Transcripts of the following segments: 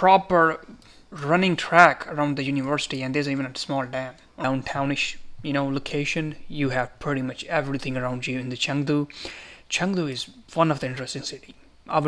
proper running track around the university, and there's even a small dam. Downtownish, location. You have pretty much everything around you in the Chengdu. Chengdu is one of the interesting city.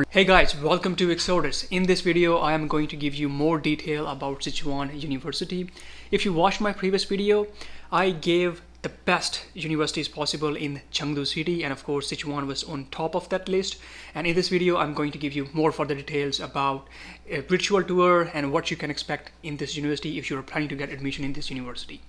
Hey guys, welcome to Exodus. In this video, I am going to give you more detail about Sichuan University. If you watched my previous video, I gave the best universities possible in Chengdu city, and of course Sichuan was on top of that list. And in this video I'm going to give you more further details about a virtual tour and what you can expect in this university if you're planning to get admission in this university.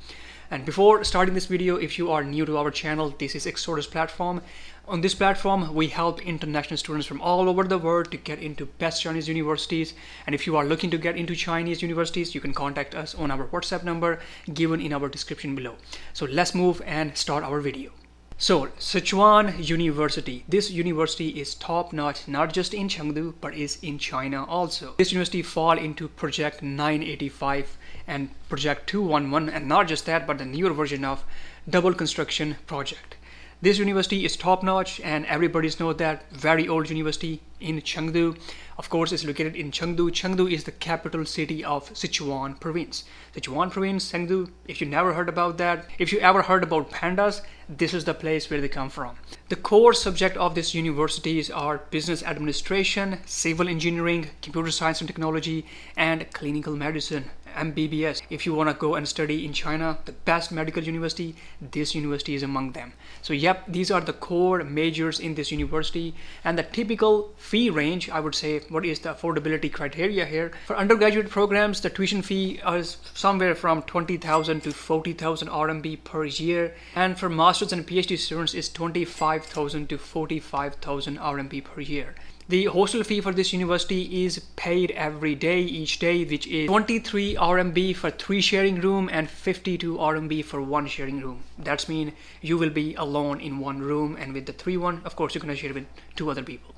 And before starting this video, if you are new to our channel, this is Exodus platform. On this platform, we help international students from all over the world to get into best Chinese universities. And if you are looking to get into Chinese universities, you can contact us on our WhatsApp number given in our description below. So let's move and start our video. So Sichuan University. This university is top-notch, not just in Chengdu, but is in China also. This university fall into Project 985 and Project 211, and not just that, but the newer version of Double Construction Project. This university is top-notch, and everybody's know that. Very old university in Chengdu. Of course, it's located in Chengdu. Chengdu is the capital city of Sichuan province. Sichuan province, Chengdu, if you never heard about that, if you ever heard about pandas, this is the place where they come from. The core subject of this universities are business administration, civil engineering, computer science and technology, and clinical medicine. MBBS. If you want to go and study in China, the best medical university, this university is among them. So yep, these are the core majors in this university, and the typical fee range, I would say, what is the affordability criteria here? For undergraduate programs, the tuition fee is somewhere from 20,000 to 40,000 RMB per year, and for masters and PhD students is 25,000 to 45,000 RMB per year. The hostel fee for this university is paid every day, each day, which is 23 RMB for 3 sharing room and 52 RMB for 1 sharing room. That's mean you will be alone in one room, and with the 3 of course, you can share with 2 other people.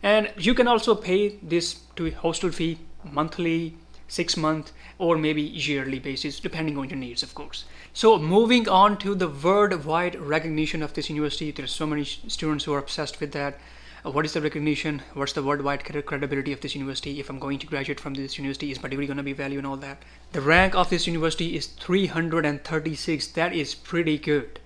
And you can also pay this to hostel fee monthly, 6 month, or maybe yearly basis, depending on your needs, of course. So moving on to the worldwide recognition of this university, there's so many students who are obsessed with that. What is the recognition? What's the worldwide credibility of this university? If I'm going to graduate from this university, is my degree going to be value and all that? The rank of this university is 336. That is pretty good.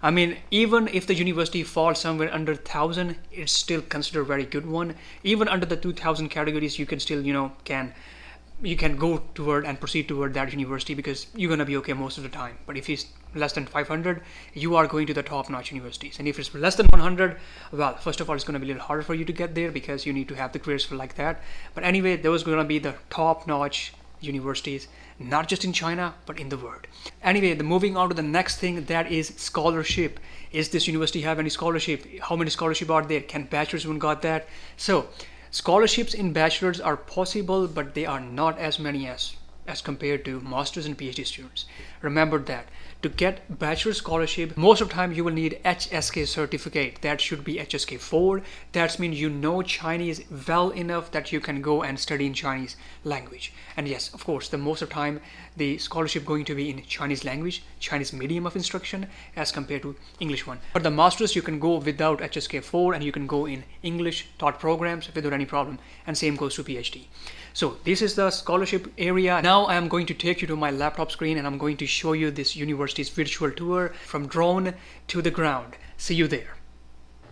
I mean, even if the university falls somewhere under 1,000, it's still considered a very good one. Even under the 2,000 categories, you can still, you can go toward and proceed toward that university because you're going to be okay most of the time. But if it's less than 500, you are going to the top-notch universities. And if it's less than 100, well, first of all, it's going to be a little harder for you to get there because you need to have the grades for like that. But anyway, those are going to be the top-notch universities, not just in China, but in the world. Anyway, moving on to the next thing, that is scholarship. Is this university have any scholarship? How many scholarships are there? Can bachelor's even got that? So scholarships in bachelor's are possible, but they are not as many as compared to masters and PhD students. Remember that to get bachelor scholarship, most of the time you will need HSK certificate. That should be HSK 4. That means you know Chinese well enough that you can go and study in Chinese language. And yes, of course, the most of the time the scholarship going to be in Chinese language, Chinese medium of instruction as compared to English one. But the masters you can go without HSK 4, and you can go in English taught programs without any problem, and same goes to PhD. So this is the scholarship area. Now I am going to take you to my laptop screen, and I'm going to show you this university's virtual tour from drone to the ground. See you there.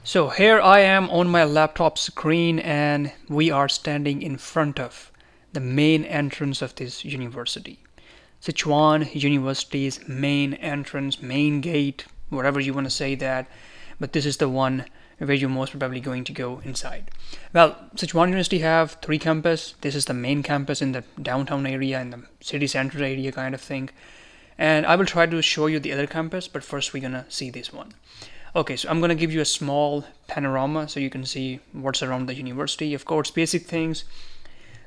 So here I am on my laptop screen, and we are standing in front of the main entrance of this university. Sichuan University's main entrance, main gate, whatever you want to say that, but this is the one where you're most probably going to go inside. Well, Sichuan University have 3 campus. This is the main campus in the downtown area, in the city center area kind of thing. And I will try to show you the other campus, but first we're gonna see this one. Okay, so I'm gonna give you a small panorama so you can see what's around the university. Of course, basic things.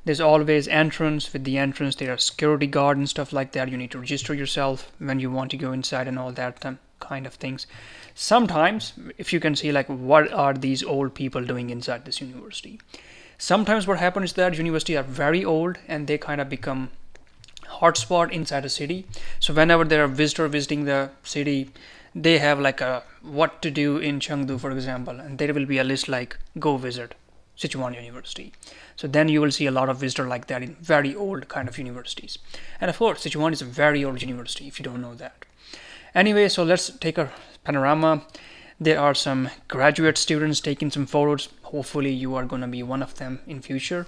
There's always entrance. With the entrance, there are security guard and stuff like that. You need to register yourself when you want to go inside and all that kind of things. Sometimes, if you can see, like, what are these old people doing inside this university? Sometimes what happens is that universities are very old and they kind of become hotspot inside a city. So whenever there are visitors visiting the city, they have like a what to do in Chengdu, for example, and there will be a list like go visit Sichuan University. So then you will see a lot of visitor like that in very old kind of universities. And of course, Sichuan is a very old university if you don't know that. Anyway, so let's take a panorama. There are some graduate students taking some photos. Hopefully you are going to be one of them in future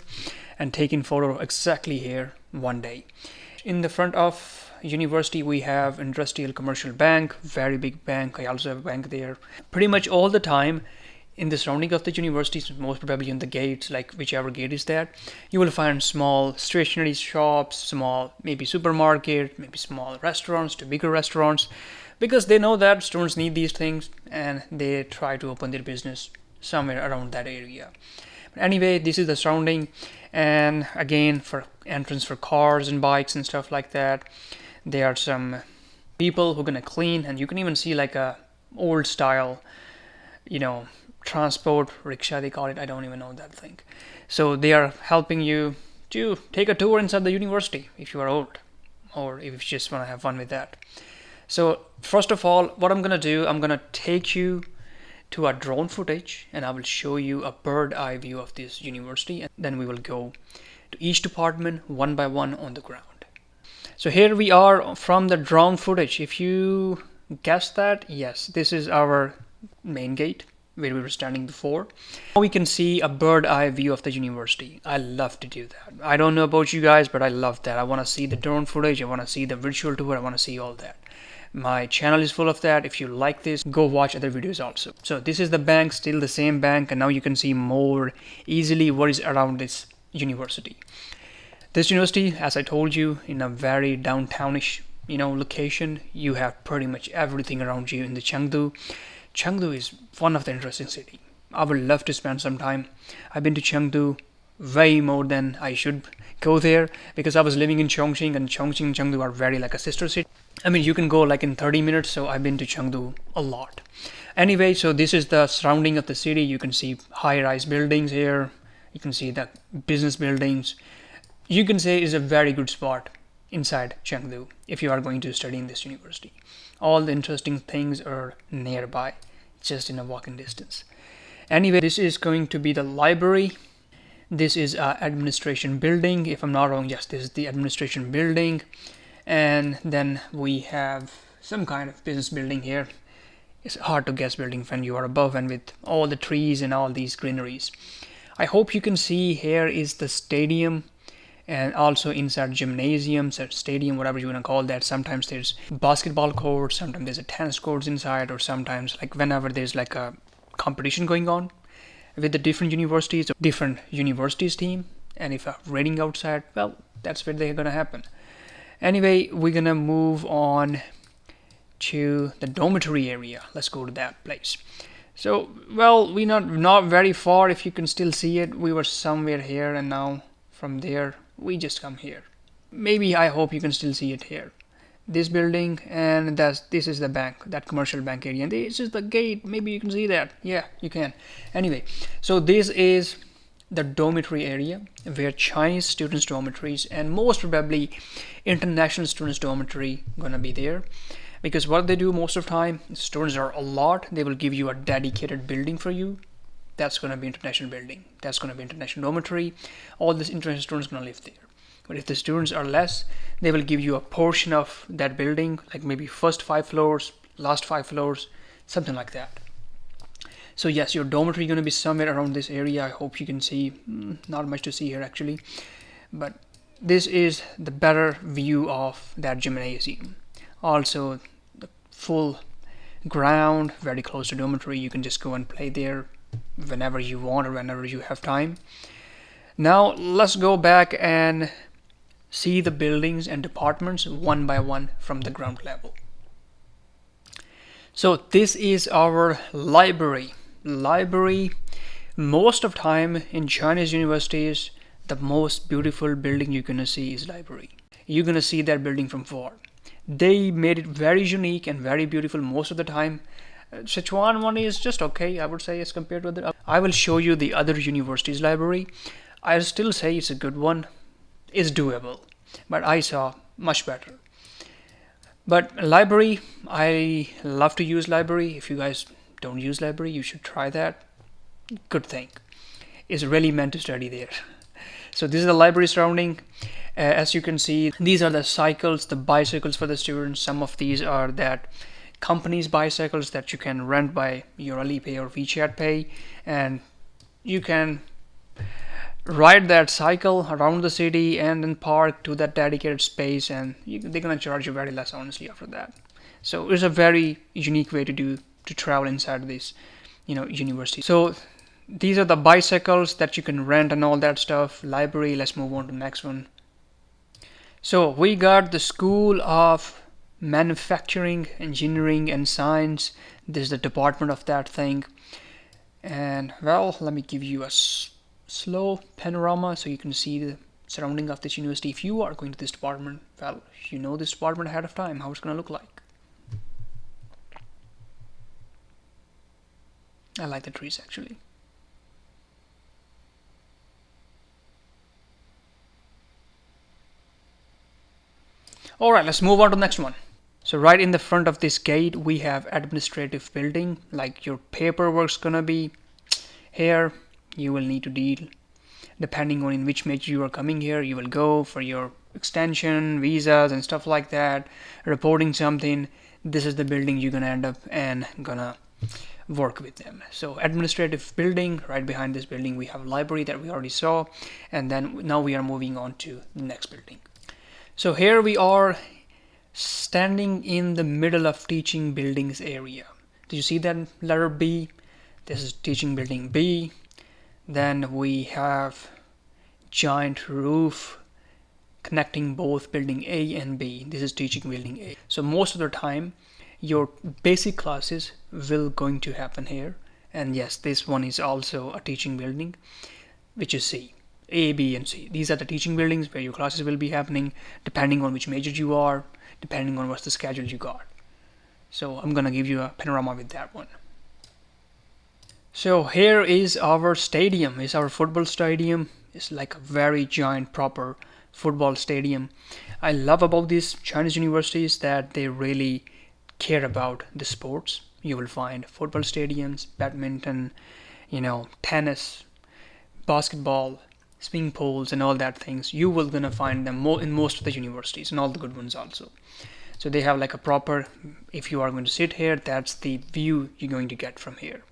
and taking photo exactly here one day. In the front of university we have industrial commercial bank, very big bank. I also have a bank there. Pretty much all the time in the surrounding of the universities, most probably in the gates, like whichever gate is there, you will find small stationery shops, small maybe supermarket, maybe small restaurants to bigger restaurants, because they know that students need these things and they try to open their business somewhere around that area. But anyway, this is the surrounding, and again for entrance for cars and bikes and stuff like that, there are some people who are gonna clean, and you can even see like a old style, transport rickshaw they call it. I don't even know that thing. So they are helping you to take a tour inside the university if you are old, or if you just want to have fun with that. So first of all, what I'm gonna do, I'm gonna take you to a drone footage and I will show you a bird eye view of this university, and then we will go to each department one by one on the ground. So here we are from the drone footage. If you guessed that, yes, this is our main gate where we were standing before. Now we can see a bird eye view of the university. I love to do that. I don't know about you guys, but I love that. I want to see the drone footage, I want to see the virtual tour, I want to see all that. My channel is full of that. If you like this, go watch other videos also. So this is the bank, still the same bank, and now you can see more easily what is around this university. This university, as I told you, in a very downtownish, location. You have pretty much everything around you in the Chengdu. Chengdu is one of the interesting city. I would love to spend some time. I've been to Chengdu way more than I should go there, because I was living in Chongqing, and Chongqing and Chengdu are very like a sister city. I mean, you can go like in 30 minutes, so I've been to Chengdu a lot. Anyway, so this is the surrounding of the city. You can see high-rise buildings here. You can see the business buildings. You can say it's a very good spot inside Chengdu if you are going to study in this university. All the interesting things are nearby, just in a walking distance. Anyway, this is going to be the library. This is an administration building. If I'm not wrong, yes, this is the administration building. And then we have some kind of business building here. It's hard to guess building when you are above and with all the trees and all these greeneries. I hope you can see here is the stadium, and also inside gymnasiums or stadium, whatever you want to call that. Sometimes there's basketball courts, sometimes there's a tennis courts inside, or sometimes like whenever there's like a competition going on with the different universities team, and if a rating outside, well, that's where they're gonna happen. Anyway, we're gonna move on to the dormitory area. Let's go to that place. So, well, we're not very far. If you can still see it, we were somewhere here, and now from there we just come here. Maybe, I hope you can still see it here. This building, and this is the bank, that commercial bank area, and this is the gate. Maybe you can see that. Yeah, you can. Anyway, so this is the dormitory area where Chinese students dormitories and most probably international students dormitory gonna be there, because what they do most of the time, students are a lot, they will give you a dedicated building for you. That's gonna be international building, that's gonna be international dormitory. All these international students gonna live there. But if the students are less, they will give you a portion of that building, like maybe first 5 floors, last 5 floors, something like that. So yes, your dormitory is going to be somewhere around this area. I hope you can see. Not much to see here actually, but this is the better view of that gymnasium. Also the full ground, very close to dormitory. You can just go and play there whenever you want or whenever you have time. Now let's go back and see the buildings and departments one by one from the ground level. So this is our library. Most of time in Chinese universities, the most beautiful building you're gonna see is library. You're gonna see that building from far. They made it very unique and very beautiful most of the time. Sichuan one is just okay, I would say, as compared to the. I will show you the other universities library. I still say it's a good one. It's doable, but I saw much better. But library, I love to use library. If you guys don't use library, you should try that. Good thing. is really meant to study there. So this is the library surrounding. As you can see, these are the cycles, the bicycles for the students. Some of these are that companies bicycles that you can rent by your Alipay or WeChat Pay, and you can ride that cycle around the city and then park to that dedicated space, and they're gonna charge you very less honestly after that. So it's a very unique way to travel inside this university. So these are the bicycles that you can rent and all that stuff. Library, let's move on to the next one. So we got the School of Manufacturing, Engineering and Science. This is the department of that thing. And well, let me give you a slow panorama so you can see the surrounding of this university. If you are going to this department, well, you know this department ahead of time, how it's going to look like. I like the trees actually. Alright, let's move on to the next one. So right in the front of this gate we have administrative building, like your paperwork's gonna be here. You will need to deal depending on in which major you are coming here. You will go for your extension, visas and stuff like that, reporting something. This is the building you're gonna end up and gonna work with them. So administrative building, right behind this building we have a library that we already saw, and then now we are moving on to the next building. So here we are standing in the middle of teaching buildings area. Do you see that letter B? This is teaching building B. Then we have giant roof connecting both building A and B. This is teaching building A. So most of the time your basic classes will going to happen here. And yes, this one is also a teaching building, which is C. A, B and C. These are the teaching buildings where your classes will be happening depending on which major you are, depending on what's the schedule you got. So I'm gonna give you a panorama with that one. So here is our stadium. It's our football stadium. It's like a very giant proper football stadium. I love about these Chinese universities that they really care about the sports. You will find football stadiums, badminton, tennis, basketball, swimming pools and all that things. You will gonna find them in most of the universities, and all the good ones also. So they have like a proper, if you are going to sit here, that's the view you're going to get from here.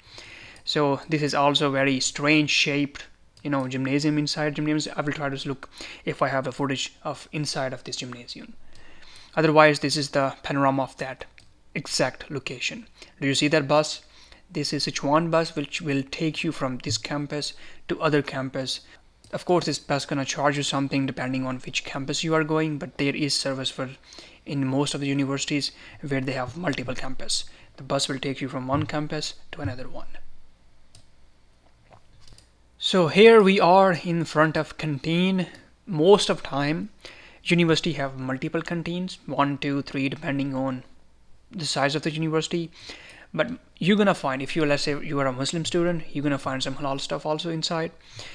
So this is also very strange shaped gymnasium inside gymnasium. I will try to look if I have a footage of inside of this gymnasium. Otherwise this is the panorama of that exact location. Do you see that bus? This is Sichuan bus, which will take you from this campus to other campus. Of course this bus gonna charge you something depending on which campus you are going, but there is service for in most of the universities where they have multiple campus. The bus will take you from one campus to another one. So here we are in front of canteen. Most of time university have multiple canteens, 1, 2, 3 depending on the size of the university. But you're gonna find, if you, let's say you are a Muslim student, you're gonna find some halal stuff also inside,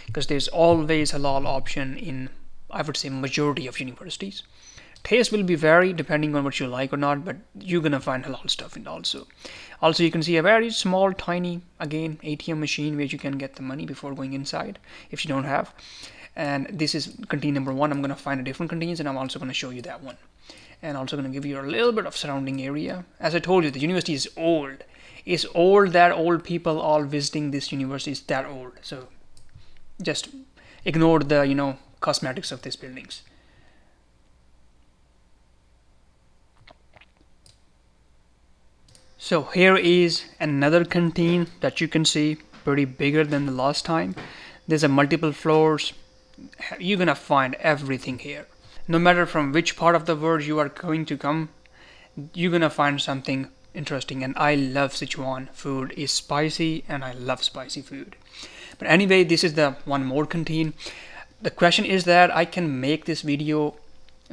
because there's always halal option in, I would say, majority of universities. Taste will be vary depending on what you like or not, but you're gonna find halal stuff in also. Also you can see a very small tiny, again, ATM machine where you can get the money before going inside if you don't have. And this is canteen number 1. I'm gonna find a different canteens and I'm also gonna show you that one. And also going to give you a little bit of surrounding area. As I told you, the university is old. It's old that old people all visiting this university is that old. So just ignore the cosmetics of these buildings. So here is another canteen that you can see, pretty bigger than the last time. There's a multiple floors. You're gonna find everything here. No matter from which part of the world you are going to come, you're gonna find something interesting. And I love Sichuan food. It's spicy and I love spicy food. But anyway, this is the one more canteen. The question is that I can make this video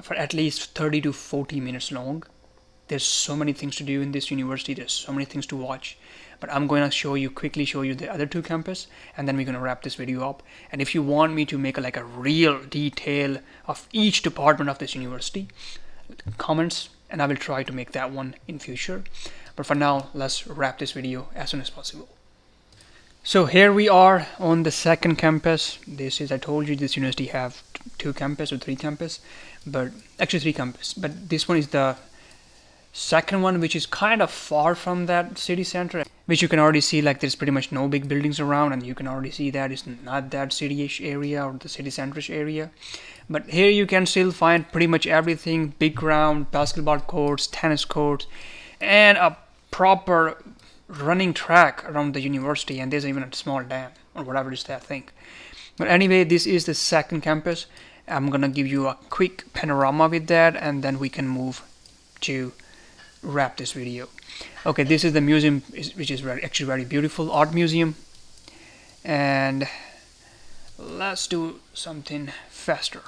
for at least 30 to 40 minutes long. There's so many things to do in this university. There's so many things to watch. But I'm going to quickly show you the other 2 campus, and then we're going to wrap this video up. And if you want me to make a real detail of each department of this university, comments, and I will try to make that one in future. But for now, let's wrap this video as soon as possible. So here we are on the second campus. This is, I told you, this university have two campus or three campus, but actually three campus. But this one is the second one, which is kind of far from that city center, which you can already see, like there's pretty much no big buildings around, and you can already see that it's not that city-ish area or the city center-ish area. But here you can still find pretty much everything: big ground, basketball courts, tennis courts, and a proper running track around the university, and there's even a small dam or whatever it is that thing. But anyway, this is the second campus. I'm gonna give you a quick panorama with that, and then we can move to wrap this video. Okay, this is the museum, which is actually very beautiful art museum, and let's do something faster.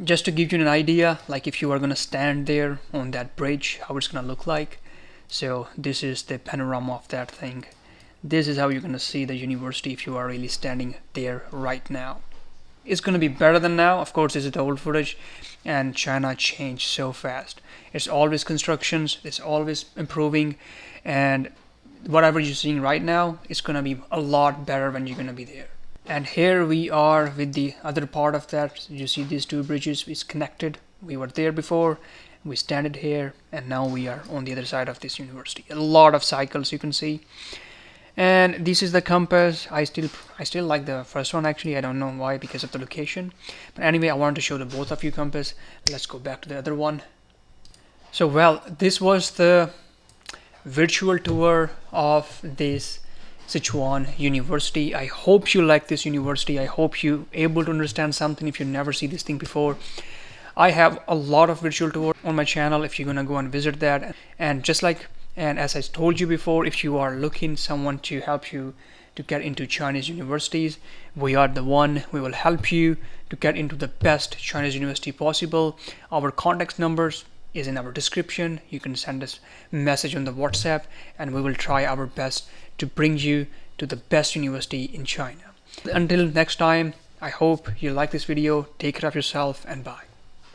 Just to give you an idea, like if you are gonna stand there on that bridge, how it's gonna look like. So this is the panorama of that thing. This is how you're gonna see the university if you are really standing there right now. It's gonna be better than now. Of course, this is the old footage, and China changed so fast. It's always constructions, it's always improving, and whatever you're seeing right now, it's gonna be a lot better when you're gonna be there. And here we are with the other part of that. You see these two bridges is connected. We were there before, we stand here, and now we are on the other side of this university. A lot of cycles you can see. And this is the campus. I still like the first one, actually. I don't know why, because of the location. But anyway, I wanted to show the both of you campus. Let's go back to the other one. So well, this was the virtual tour of this Sichuan University. I hope you like this university. I hope you able to understand something if you never see this thing before. I have a lot of virtual tours on my channel if you're gonna go and visit that. And as I told you before, if you are looking someone to help you to get into Chinese universities, we are the one. We will help you to get into the best Chinese university possible. Our contact numbers is in our description. You can send us a message on the WhatsApp, and we will try our best to bring you to the best university in China. Until next time, I hope you like this video. Take care of yourself, and bye.